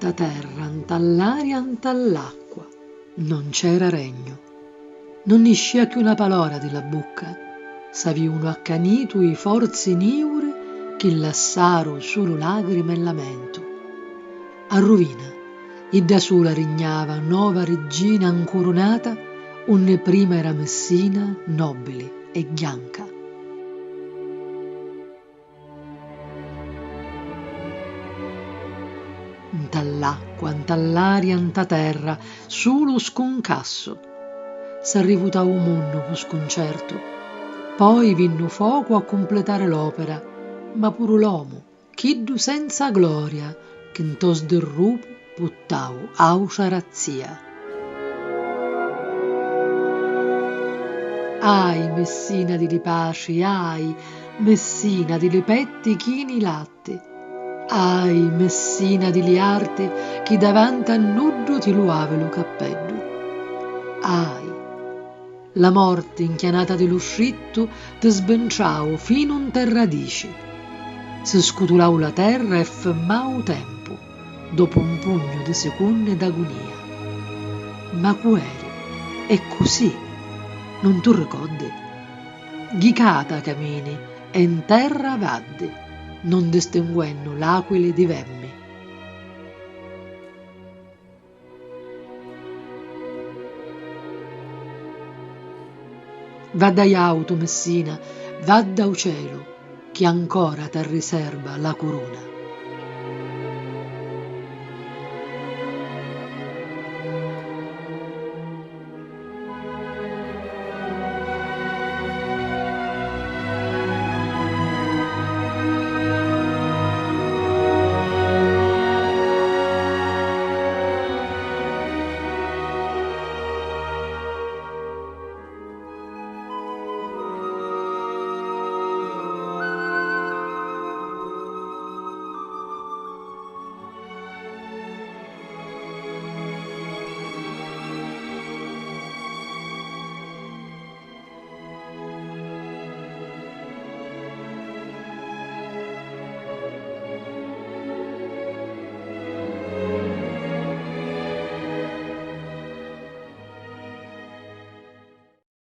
ta terra, antall'aria, antall'acqua, non c'era regno. Non niscia che una palora di la bocca, savi uno accanito i forzi niure che lassarono solo lagrime e lamento. A rovina, e da sola regnava nova regina incoronata, onne prima era Messina nobile e bianca. Ntall'acqua, ntall'aria, nta terra, solo sconcasso. S'arrivuta un mondo pu sconcerto. Poi vinno fuoco a completare l'opera, ma pure l'uomo, chiddu senza gloria, che ntos del rupo puttau aucia razzia. Ai, Messina di Lipaci, ai, Messina di Lipetti chini latte. Ai, Messina di Liarte, chi davanti a nuddo ti luave lo cappello. Ai, la morte inchianata dello scritto ti sbenciao fino in terradici. Si scutulau la terra e femmau tempo, dopo un pugno di secondi d'agonia. Ma queri, è così, non tu ricordi? Ghicata camini e in terra vaddi, non distinguendo l'aquile di vermi. Vadda auto, Messina, vadda au cielo, che ancora ti riserva la corona.